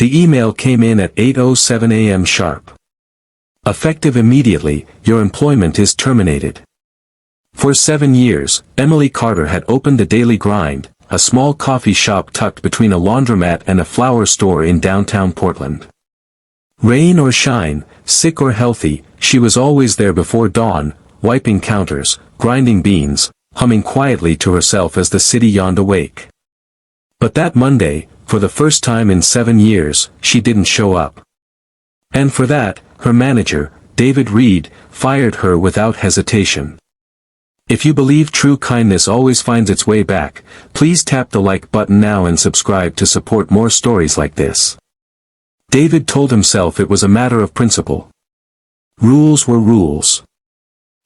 The email came in at 8:07 a.m. sharp. Effective immediately, your employment is terminated. For 7 years, Emily Carter had opened the Daily Grind, a small coffee shop tucked between a laundromat and a flower store in downtown Portland. Rain or shine, sick or healthy, she was always there before dawn, wiping counters, grinding beans, humming quietly to herself as the city yawned awake. But that Monday, for the first time in 7 years, she didn't show up. And for that, her manager, David Reed, fired her without hesitation. If you believe true kindness always finds its way back, please tap the like button now and subscribe to support more stories like this. David told himself it was a matter of principle. Rules were rules.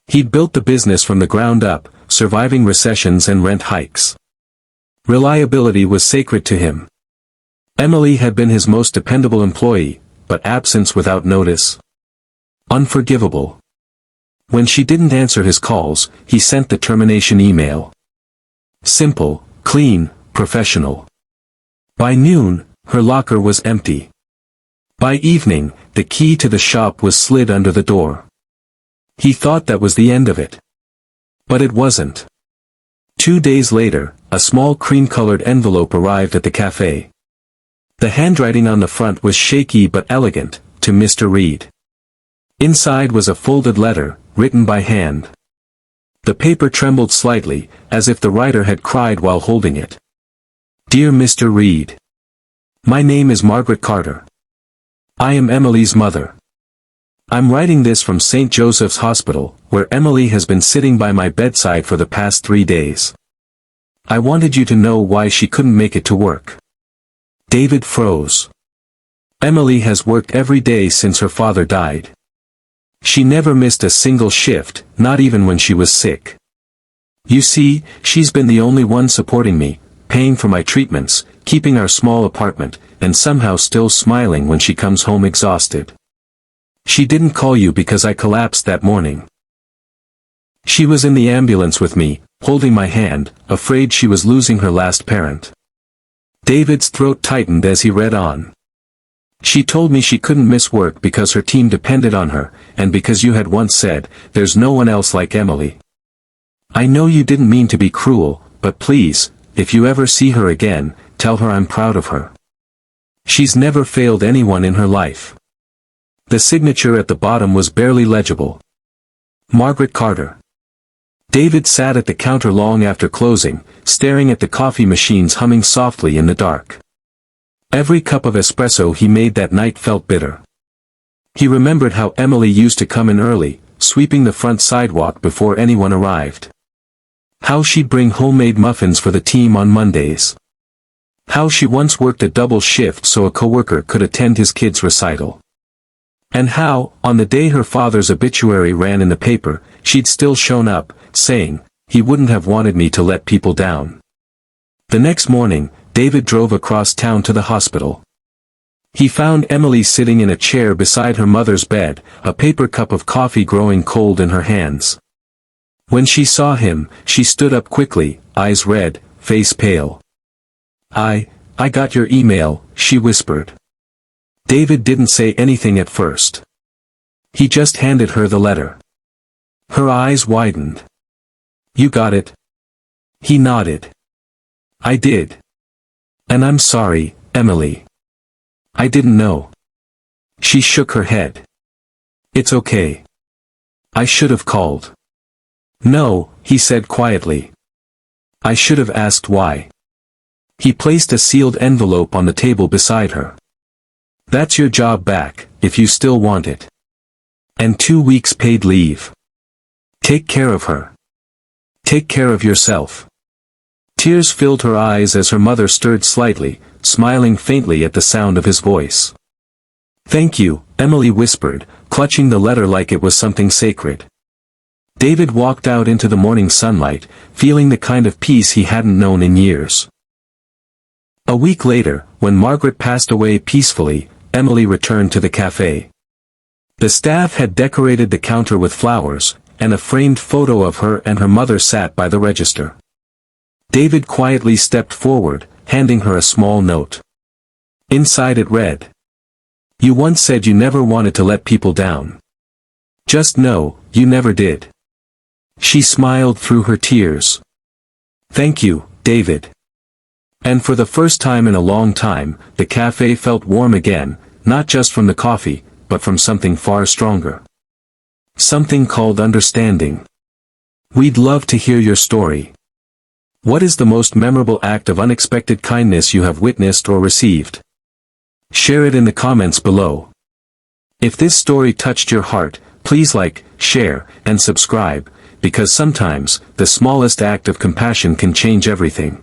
He'd built the business from the ground up, surviving recessions and rent hikes. Reliability was sacred to him. Emily had been his most dependable employee, but absence without notice? Unforgivable. When she didn't answer his calls, he sent the termination email. Simple, clean, professional. By noon, her locker was empty. By evening, the key to the shop was slid under the door. He thought that was the end of it. But it wasn't. 2 days later, a small cream-colored envelope arrived at the café. The handwriting on the front was shaky but elegant, to Mr. Reed. Inside was a folded letter, written by hand. The paper trembled slightly, as if the writer had cried while holding it. Dear Mr. Reed. My name is Margaret Carter. I am Emily's mother. I'm writing this from St. Joseph's Hospital, where Emily has been sitting by my bedside for the past 3 days. I wanted you to know why she couldn't make it to work. David froze. Emily has worked every day since her father died. She never missed a single shift, not even when she was sick. You see, she's been the only one supporting me, paying for my treatments, keeping our small apartment, and somehow still smiling when she comes home exhausted. She didn't call you because I collapsed that morning. She was in the ambulance with me, holding my hand, afraid she was losing her last parent. David's throat tightened as he read on. She told me she couldn't miss work because her team depended on her, and because you had once said, there's no one else like Emily. I know you didn't mean to be cruel, but please, if you ever see her again, tell her I'm proud of her. She's never failed anyone in her life. The signature at the bottom was barely legible. Margaret Carter. David sat at the counter long after closing, staring at the coffee machines humming softly in the dark. Every cup of espresso he made that night felt bitter. He remembered how Emily used to come in early, sweeping the front sidewalk before anyone arrived. How she'd bring homemade muffins for the team on Mondays. How she once worked a double shift so a coworker could attend his kid's recital. And how, on the day her father's obituary ran in the paper, she'd still shown up, saying, he wouldn't have wanted me to let people down. The next morning, David drove across town to the hospital. He found Emily sitting in a chair beside her mother's bed, a paper cup of coffee growing cold in her hands. When she saw him, she stood up quickly, eyes red, face pale. I got your email, she whispered. David didn't say anything at first. He just handed her the letter. Her eyes widened. You got it? He nodded. I did. And I'm sorry, Emily. I didn't know. She shook her head. It's okay. I should have called. No, he said quietly. I should have asked why. He placed a sealed envelope on the table beside her. That's your job back, if you still want it. And 2 weeks paid leave. Take care of her. Take care of yourself. Tears filled her eyes as her mother stirred slightly, smiling faintly at the sound of his voice. Thank you, Emily whispered, clutching the letter like it was something sacred. David walked out into the morning sunlight, feeling the kind of peace he hadn't known in years. A week later, when Margaret passed away peacefully, Emily returned to the café. The staff had decorated the counter with flowers, and a framed photo of her and her mother sat by the register. David quietly stepped forward, handing her a small note. Inside it read, "You once said you never wanted to let people down. Just know, you never did." She smiled through her tears. "Thank you, David." And for the first time in a long time, the cafe felt warm again, not just from the coffee, but from something far stronger. Something called understanding. We'd love to hear your story. What is the most memorable act of unexpected kindness you have witnessed or received? Share it in the comments below. If this story touched your heart, please like, share, and subscribe, because sometimes, the smallest act of compassion can change everything.